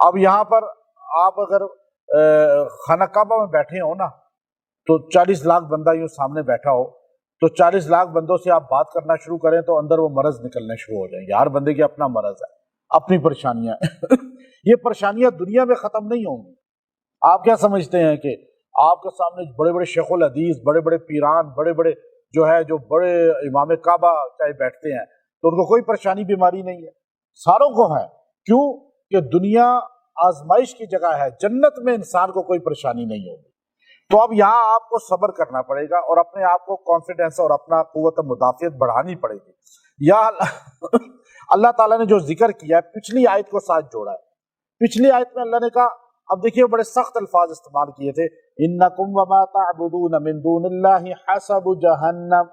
اب یہاں پر آپ اگر خانہ کعبہ میں بیٹھے ہو نا تو 40 لاکھ بندہ یوں سامنے بیٹھا ہو تو 40 لاکھ بندوں سے آپ بات کرنا شروع کریں تو اندر وہ مرض نکلنے شروع ہو جائیں گے. ہر بندے کی اپنا مرض ہے, اپنی پریشانیاں یہ پریشانیاں دنیا میں ختم نہیں ہوں گی. آپ کیا سمجھتے ہیں کہ آپ کے سامنے بڑے بڑے شیخ الحدیث, بڑے بڑے پیران, بڑے بڑے جو بڑے امام کعبہ چاہے بیٹھتے ہیں تو ان کو کوئی پریشانی بیماری نہیں ہے؟ ساروں کو ہے. کیوں کہ دنیا آزمائش کی جگہ ہے, جنت میں انسان کو کوئی پریشانی نہیں ہوگی. تو اب یہاں آپ کو صبر کرنا پڑے گا اور اپنے آپ کو کانفیڈنس اور اپنا قوت مدافعت بڑھانی پڑے گی. یا اللہ تعالیٰ نے جو ذکر کیا ہے پچھلی آیت کو ساتھ جوڑا ہے. پچھلی آیت میں اللہ نے کہا, اب دیکھیے بڑے سخت الفاظ استعمال کیے تھے, انکم وما تعبدون من دون اللہ حسب جہنم,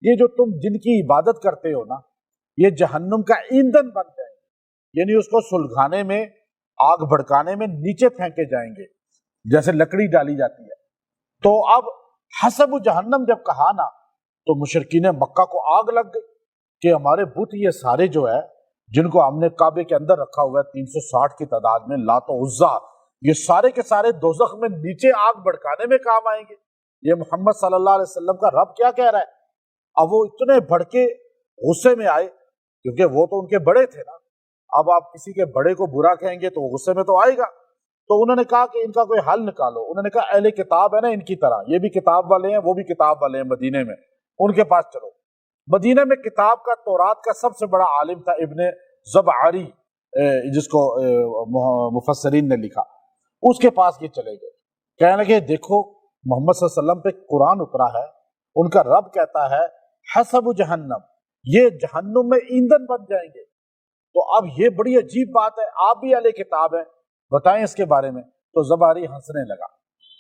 یہ جو تم جن کی عبادت کرتے ہو نا یہ جہنم کا ایندھن بن جائیں گے, یعنی اس کو سلگھانے میں, آگ بھڑکانے میں نیچے پھینکے جائیں گے جیسے لکڑی ڈالی جاتی ہے. تو اب حسب جہنم جب کہا نا تو مشرکین مکہ کو آگ لگ گئی کہ ہمارے بت یہ سارے جو ہے جن کو ہم نے کعبے کے اندر رکھا ہوا ہے 360 کی تعداد میں, لات و عزا, یہ سارے کے سارے دوزخ میں نیچے آگ بھڑکانے میں کام آئیں گے. یہ محمد صلی اللہ علیہ وسلم کا رب کیا کہہ رہا ہے؟ اب وہ اتنے بھڑکے غصے میں آئے کیونکہ وہ تو ان کے بڑے تھے نا. اب آپ کسی کے بڑے کو برا کہیں گے تو وہ غصے میں تو آئے گا. تو انہوں نے کہا کہ ان کا کوئی حل نکالو. انہوں نے کہا اہل کتاب ہے نا ان کی طرح, یہ بھی کتاب والے ہیں وہ بھی کتاب والے ہیں مدینے میں, ان کے پاس چلو. مدینے میں کتاب کا, تورات کا سب سے بڑا عالم تھا ابن زبعری, جس کو مفسرین نے لکھا, اس کے پاس یہ چلے گئے. کہنے لگے دیکھو محمد صلی اللہ علیہ وسلم پہ قرآن اترا ہے, ان کا رب کہتا ہے حسب جہنم, یہ جہنم میں ایندھن بن جائیں گے. تو اب یہ بڑی عجیب بات ہے, آپ بھی اہل کتاب ہیں, بتائیں اس کے بارے میں. تو زباری ہنسنے لگا.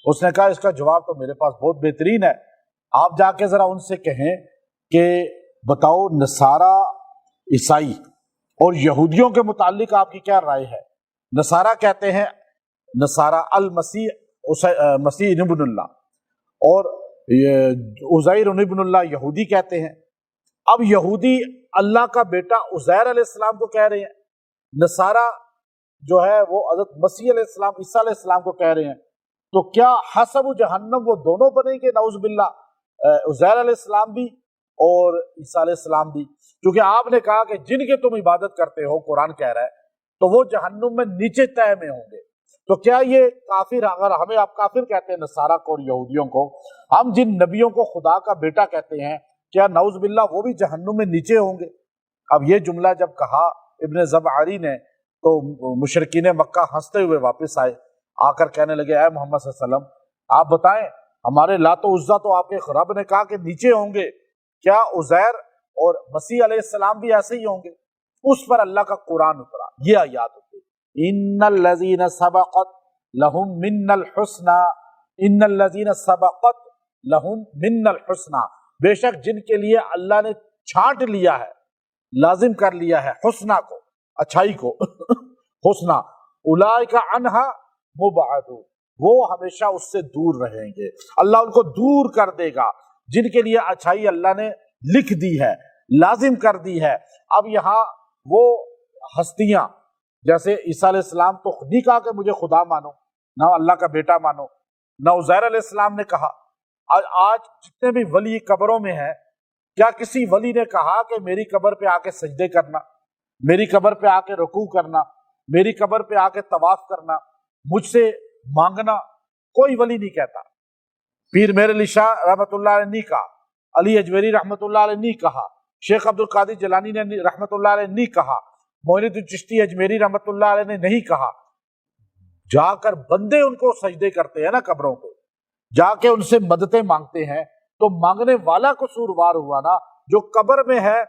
اس نے کہا اس کا جواب تو میرے پاس بہت بہترین ہے, آپ جا کے ذرا ان سے کہیں کہ بتاؤ نصارہ, عیسائی اور یہودیوں کے متعلق آپ کی کیا رائے ہے. نصارہ کہتے ہیں نصارہ المسیح, مسیح ابن اللہ, اور عزیر ابن اللہ یہودی کہتے ہیں. اب یہودی اللہ کا بیٹا عزیر علیہ السلام کو کہہ رہے ہیں, نصارہ جو ہے وہ حضرت مسیح علیہ السلام, عیسیٰ علیہ السلام کو کہہ رہے ہیں. تو کیا حسب جہنم وہ دونوں بنیں گے نعوذ باللہ, عزیر علیہ السلام بھی اور عیسیٰ علیہ السلام بھی؟ کیونکہ آپ نے کہا کہ جن کی تم عبادت کرتے ہو, قرآن کہہ رہا ہے, تو وہ جہنم میں نیچے تہہ میں ہوں گے. تو کیا یہ کافر, اگر ہمیں آپ کافر کہتے ہیں نصارہ کو اور یہودیوں کو, ہم جن نبیوں کو خدا کا بیٹا کہتے ہیں, کیا نعوذ باللہ وہ بھی جہنم میں نیچے ہوں گے؟ اب یہ جملہ جب کہا ابن زبعری نے تو مشرکین مکہ ہنستے ہوئے واپس آئے, آ کر کہنے لگے اے محمد صلی اللہ علیہ وسلم آپ بتائیں, ہمارے لات و عزا تو آپ کے رب نے کہا کہ نیچے ہوں گے, کیا عزیر اور مسیح علیہ السلام بھی ایسے ہی ہوں گے؟ اس پر اللہ کا قرآن اترا, یہ آیات ہوتی, ان الذین سبقت لہم من الحسنى, ان الذین سبقت لہم من الحسنى, بے شک جن کے لیے اللہ نے چھانٹ لیا ہے, لازم کر لیا ہے حسنہ کو, اچھائی کو, حسنہ, اولئک عنہا مبعدون, وہ ہمیشہ اس سے دور رہیں گے, اللہ ان کو دور کر دے گا. جن کے لیے اچھائی اللہ نے لکھ دی ہے, لازم کر دی ہے. اب یہاں وہ ہستیاں جیسے عیسیٰ علیہ السلام تو خود ہی کہا کہ مجھے خدا مانو, نہ اللہ کا بیٹا مانو, نہ عزیر علیہ السلام نے کہا. آج جتنے بھی ولی قبروں میں ہیں, کیا کسی ولی نے کہا کہ میری قبر پہ آ کے سجدے کرنا, میری قبر پہ آ کے رکوع کرنا, میری قبر پہ آ کے طواف کرنا, مجھ سے مانگنا؟ کوئی ولی نہیں کہتا. پیر میر علی شاہ رحمۃ اللہ علیہ نہیں کہا, علی اجمیری رحمۃ اللہ علیہ نہیں کہا, شیخ عبد القادر جیلانی نے رحمۃ اللہ علیہ نہیں کہا, معین الدین چشتی اجمیری رحمۃ اللہ علیہ نے نہیں کہا. جا کر بندے ان کو سجدے کرتے ہیں نا قبروں پہ, جا کے ان سے مددیں مانگتے ہیں, تو مانگنے والا قصوروار ہوا نا, جو قبر میں ہے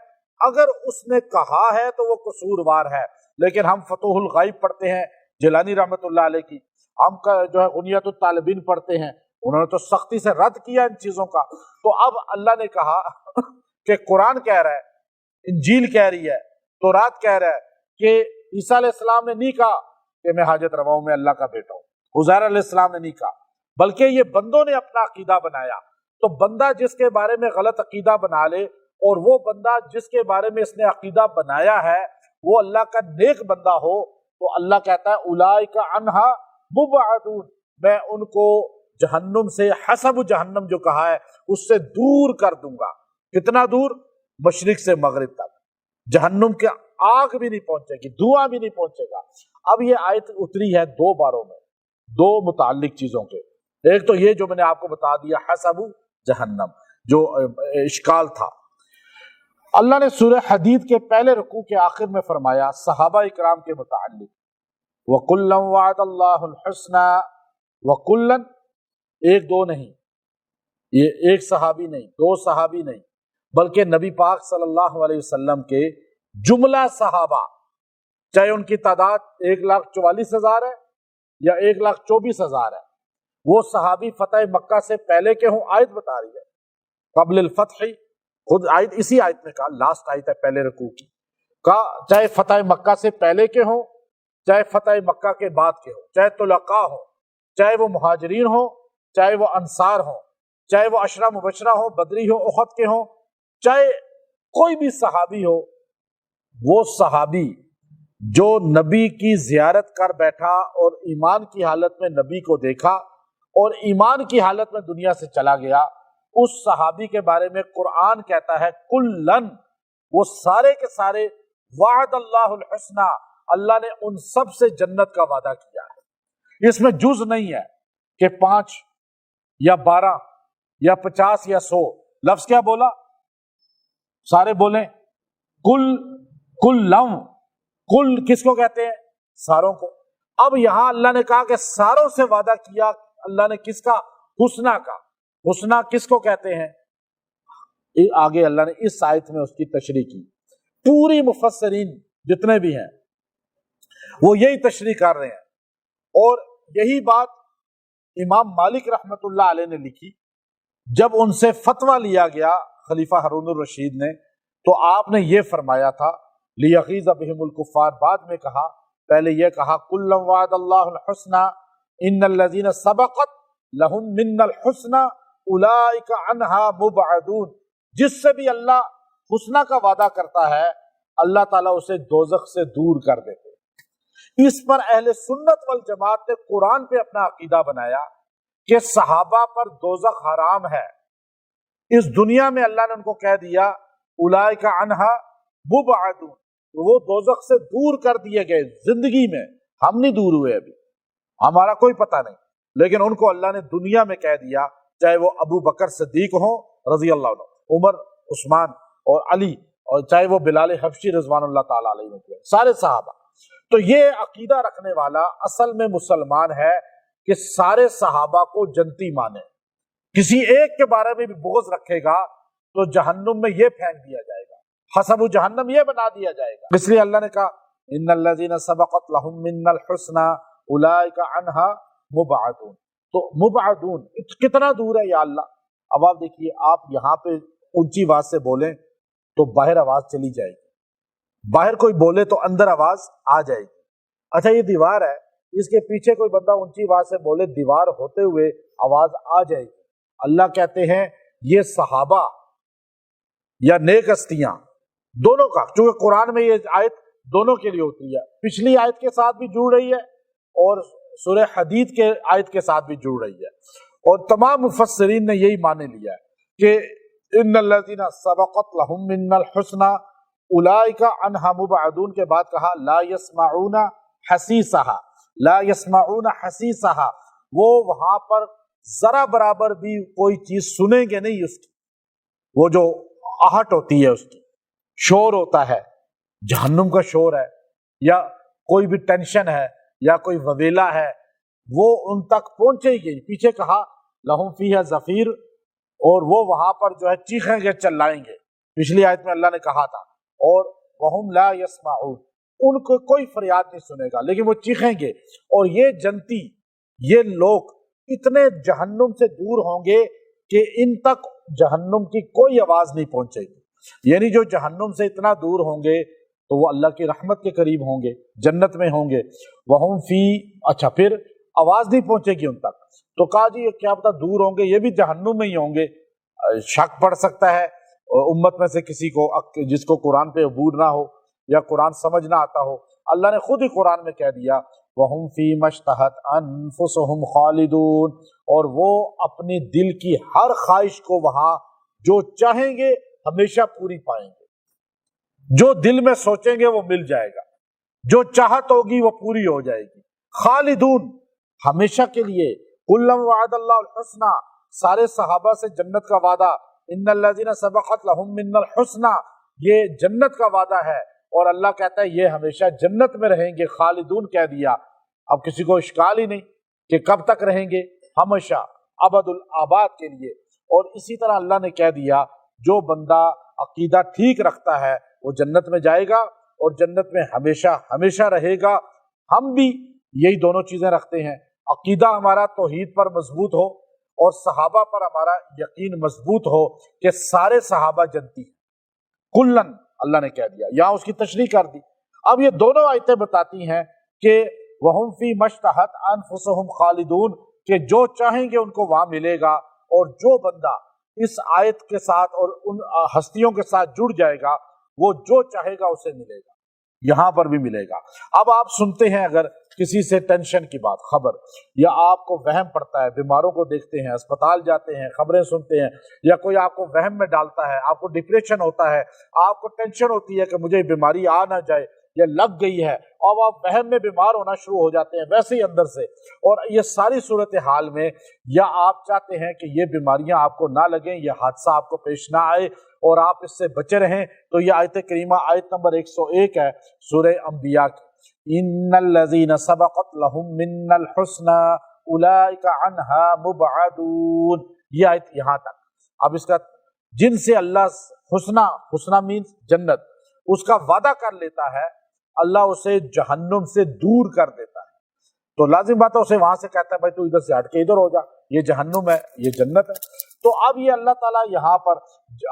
اگر اس نے کہا ہے تو وہ قصوروار ہے. لیکن ہم فتوح الغائب پڑھتے ہیں جیلانی رحمۃ اللہ علیہ کی, ہم جو ہے غنیۃ الطالبین پڑھتے ہیں, انہوں نے تو سختی سے رد کیا ان چیزوں کا. تو اب اللہ نے کہا کہ قرآن کہہ رہا ہے, انجیل کہہ رہی ہے, تورات کہہ رہا ہے کہ عیسیٰ علیہ السلام نے نہیں کہا کہ میں حاجت روا ہوں, میں اللہ کا بیٹا ہوں, عزیر علیہ السلام نے نہیں کہا, بلکہ یہ بندوں نے اپنا عقیدہ بنایا. تو بندہ جس کے بارے میں غلط عقیدہ بنا لے, اور وہ بندہ جس کے بارے میں اس نے عقیدہ بنایا ہے وہ اللہ کا نیک بندہ ہو, تو اللہ کہتا ہے اولئک عنہا مبعدون، میں ان کو جہنم سے، حسب جہنم جو کہا ہے اس سے دور کر دوں گا۔ کتنا دور؟ مشرق سے مغرب تک، جہنم کے آگ بھی نہیں پہنچے گی، دھواں بھی نہیں پہنچے گا۔ اب یہ آیت اتری ہے دو باروں میں، دو متعلق چیزوں کے۔ ایک تو یہ جو میں نے آپ کو بتا دیا حسب جہنم جو اشکال تھا، اللہ نے سورہ حدید کے پہلے رکوع کے آخر میں فرمایا صحابہ اکرام کے متعلق، وَكُلًّا وَعَدَ اللَّهُ الْحُسْنَى، وَكُلًّا ایک دو نہیں، یہ ایک صحابی نہیں، دو صحابی نہیں، بلکہ نبی پاک صلی اللہ علیہ وسلم کے جملہ صحابہ، چاہے ان کی تعداد 1,44,000 ہے یا 1,24,000 ہے، وہ صحابی فتح مکہ سے پہلے کے ہوں، آیت بتا رہی ہے قبل الفتح، خود آیت اسی آیت میں کہا، لاسٹ آیت ہے پہلے رکوع کی، کہا چاہے فتح مکہ سے پہلے کے ہوں، چاہے فتح مکہ کے بعد کے ہوں، چاہے طلقاء ہوں، چاہے وہ مہاجرین ہوں، چاہے وہ انصار ہوں، چاہے وہ عشرہ مبشرہ ہوں، بدری ہوں، احد کے ہوں، چاہے کوئی بھی صحابی ہو، وہ صحابی جو نبی کی زیارت کر بیٹھا اور ایمان کی حالت میں نبی کو دیکھا اور ایمان کی حالت میں دنیا سے چلا گیا، اس صحابی کے بارے میں قرآن کہتا ہے کلن، وہ سارے کے سارے، وعد اللہ الحسنى، اللہ نے ان سب سے جنت کا وعدہ کیا ہے۔ اس میں جز نہیں ہے کہ 5 یا 12 یا 50 یا 100، لفظ کیا بولا؟ سارے بولیں کلم، کل کس کو کہتے ہیں؟ ساروں کو۔ اب یہاں اللہ نے کہا کہ ساروں سے وعدہ کیا اللہ نے، کس کا؟ حسنہ کا۔ حسنہ کس کو کہتے ہیں؟ آگے اللہ نے اس آیت میں اس کی تشریح کی، پوری مفسرین جتنے بھی ہیں وہ یہی تشریح کر رہے ہیں، اور یہی بات امام مالک رحمت اللہ علیہ نے لکھی جب ان سے فتویٰ لیا گیا خلیفہ ہارون الرشید نے، تو آپ نے یہ فرمایا تھا لیغیظ بہم الکفار، بعد میں کہا، پہلے یہ کہا کلا وعد اللہ الحسنى ان الذین سبقت لہم من الحسنى اولئک عنہا مبعدون، جس سے بھی اللہ حسنہ کا وعدہ کرتا ہے اللہ تعالیٰ اسے دوزخ سے دور کر دیتے۔ اس پر اہل سنت والجماعت نے قرآن پہ اپنا عقیدہ بنایا کہ صحابہ پر دوزخ حرام ہے، اس دنیا میں اللہ نے ان کو کہہ دیا اولئک عنہا مبعدون، وہ دوزخ سے دور کر دیے گئے زندگی میں، ہم نہیں دور ہوئے ابھی، ہمارا کوئی پتہ نہیں، لیکن ان کو اللہ نے دنیا میں کہہ دیا، چاہے وہ ابو بکر صدیق ہوں رضی اللہ عنہ، عمر، عثمان اور علی، اور چاہے وہ بلال حبشی رضوان اللہ تعالیٰ علیہ وسلم، سارے صحابہ۔ تو یہ عقیدہ رکھنے والا اصل میں مسلمان ہے کہ سارے صحابہ کو جنتی مانے، کسی ایک کے بارے میں بھی بغض رکھے گا تو جہنم میں یہ پھینک دیا جائے گا، حسب جہنم یہ بنا دیا جائے گا۔ اس لیے اللہ نے کہا ان الذین سبقت لہم من الحسنى اولئک عنہا مبعدون، تو مبعدون کتنا دور ہے یا اللہ؟ اب آپ دیکھیے، آپ یہاں پہ اونچی آواز سے بولیں تو باہر آواز چلی جائے گی، باہر کوئی بولے تو اندر آواز آ جائے گی۔ اچھا یہ دیوار ہے، اس کے پیچھے کوئی بندہ اونچی آواز سے بولے، دیوار ہوتے ہوئے آواز آ جائے گی۔ اللہ کہتے ہیں یہ صحابہ یا نیک ہستیاں دونوں کا، چونکہ قرآن میں یہ آیت دونوں کے لیے ہوتی ہے، پچھلی آیت کے ساتھ بھی جڑ رہی ہے اور سورہ حدید کے آیت کے ساتھ بھی جڑ رہی ہے، اور تمام مفسرین نے یہی مانے لیا ہے کہ ان الذین سبقت لہم من الحسنى اولئک عنہا مبعدون کے بعد کہا لا یسمعون حسیسها، لا یسمعون حسیسها، وہ وہاں پر ذرا برابر بھی کوئی چیز سنیں گے نہیں، اس کی وہ جو آہٹ ہوتی ہے، اس کی شور ہوتا ہے، جہنم کا شور ہے، یا کوئی بھی ٹینشن ہے یا کوئی وویلا ہے، وہ ان تک پہنچے گی۔ پیچھے کہا لہم فیہا زفیر، اور وہ وہاں پر جو ہے چیخیں گے، چلائیں گے، پچھلی آیت میں اللہ نے کہا تھا، اور وہم لا یسمعون، ان کو کوئی فریاد نہیں سنے گا لیکن وہ چیخیں گے، اور یہ جنتی، یہ لوگ اتنے جہنم سے دور ہوں گے کہ ان تک جہنم کی کوئی آواز نہیں پہنچے گی، یعنی جو جہنم سے اتنا دور ہوں گے تو وہ اللہ کی رحمت کے قریب ہوں گے، جنت میں ہوں گے۔ وہم فی، اچھا پھر آواز نہیں پہنچے گی ان تک، تو کہا جی یہ کیا پتہ دور ہوں گے، یہ بھی جہنم میں ہی ہوں گے، شک پڑ سکتا ہے امت میں سے کسی کو جس کو قرآن پہ عبور نہ ہو یا قرآن سمجھ نہ آتا ہو، اللہ نے خود ہی قرآن میں کہہ دیا وَهُمْ فِي مَا اشْتَهَتْ أَنفُسُهُمْ خَالِدُونَ، اور وہ اپنی دل کی ہر خواہش کو وہاں جو چاہیں گے ہمیشہ پوری پائیں گے، جو دل میں سوچیں گے وہ مل جائے گا، جو چاہت ہوگی وہ پوری ہو جائے گی۔ خالدون، ہمیشہ کے لیے۔ کلم وعد اللہ الحسنى، سارے صحابہ سے جنت کا وعدہ، ان الذین سبقت لہم منا الحسنى، یہ جنت کا وعدہ ہے، اور اللہ کہتا ہے یہ ہمیشہ جنت میں رہیں گے۔ خالدون کہہ دیا، اب کسی کو اشکال ہی نہیں کہ کب تک رہیں گے، ہمیشہ ابد الآباد کے لیے۔ اور اسی طرح اللہ نے کہہ دیا جو بندہ عقیدہ ٹھیک رکھتا ہے وہ جنت میں جائے گا اور جنت میں ہمیشہ ہمیشہ رہے گا۔ ہم بھی یہی دونوں چیزیں رکھتے ہیں، عقیدہ ہمارا توحید پر مضبوط ہو اور صحابہ پر ہمارا یقین مضبوط ہو کہ سارے صحابہ جنتی ہیں، کلن اللہ نے کہہ دیا، یہاں اس کی تشریح کر دی۔ اب یہ دونوں آیتیں بتاتی ہیں کہ وَهُمْ فِي مَا اشْتَهَتْ أَنفُسُهُمْ خَالِدُونَ، کہ جو چاہیں گے ان کو وہاں ملے گا، اور جو بندہ اس آیت کے ساتھ اور ان ہستیوں کے ساتھ جڑ جائے گا وہ جو چاہے گا اسے ملے گا، یہاں پر بھی ملے گا۔ اب آپ سنتے ہیں اگر کسی سے ٹینشن کی بات خبر، یا آپ کو وہم پڑتا ہے، بیماروں کو دیکھتے ہیں، اسپتال جاتے ہیں، خبریں سنتے ہیں، یا کوئی آپ کو وہم میں ڈالتا ہے، آپ کو ڈپریشن ہوتا ہے، آپ کو ٹینشن ہوتی ہے کہ مجھے بیماری آ نہ جائے یا لگ گئی ہے، اور آپ وہم میں بیمار ہونا شروع ہو جاتے ہیں ویسے ہی اندر سے، اور یہ ساری صورتحال میں یا آپ چاہتے ہیں کہ یہ بیماریاں آپ کو نہ لگیں، یہ حادثہ آپ کو پیش نہ آئے اور آپ اس سے بچے رہیں، تو یہ آیت کریمہ آیت نمبر 101 ہے سورہ انبیاء کی، ان الذین سبقت لہم منا الحسنى اولئک عنہا مبعدون، یہ آیت یہاں تک۔ اب اس کا جن سے اللہ حسنہ مینز جنت، اس کا وعدہ کر لیتا ہے، اللہ اسے جہنم سے دور کر دیتا ہے، تو لازم بات ہے اسے وہاں سے کہتا ہے بھائی تو ادھر سے ہٹ کے ادھر ہو جا، یہ جہنم ہے یہ جنت ہے۔ تو اب یہ اللہ تعالیٰ یہاں پر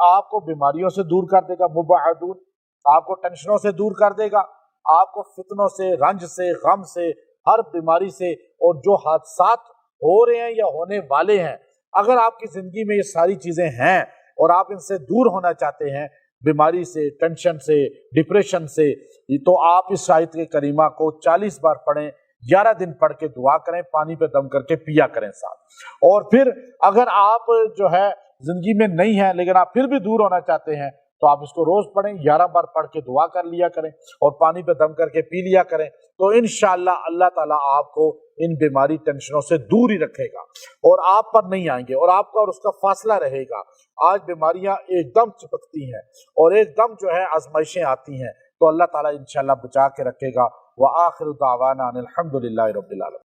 آپ کو بیماریوں سے دور کر دے گا، مبعدون، آپ کو ٹینشنوں سے دور کر دے گا، آپ کو فتنوں سے، رنج سے، غم سے، ہر بیماری سے، اور جو حادثات ہو رہے ہیں یا ہونے والے ہیں، اگر آپ کی زندگی میں یہ ساری چیزیں ہیں اور آپ ان سے دور ہونا چاہتے ہیں، بیماری سے، ٹینشن سے، ڈپریشن سے، تو آپ اس آیت کریمہ کو 40 بار پڑھیں، 11 دن پڑھ کے دعا کریں، پانی پہ دم کر کے پیا کریں ساتھ۔ اور پھر اگر آپ جو ہے زندگی میں نہیں ہیں لیکن آپ پھر بھی دور ہونا چاہتے ہیں تو آپ اس کو روز پڑھیں، 11 بار پڑھ کے دعا کر لیا کریں اور پانی پہ دم کر کے پی لیا کریں، تو انشاءاللہ اللہ تعالیٰ آپ کو ان بیماری ٹینشنوں سے دور ہی رکھے گا اور آپ پر نہیں آئیں گے، اور آپ کا اور اس کا فاصلہ رہے گا۔ آج بیماریاں ایک دم چپکتی ہیں اور ایک دم جو ہے آزمائشیں آتی ہیں، تو اللہ تعالیٰ انشاءاللہ بچا کے رکھے گا۔ وآخر دعوانا ان الحمد للہ رب العالمین۔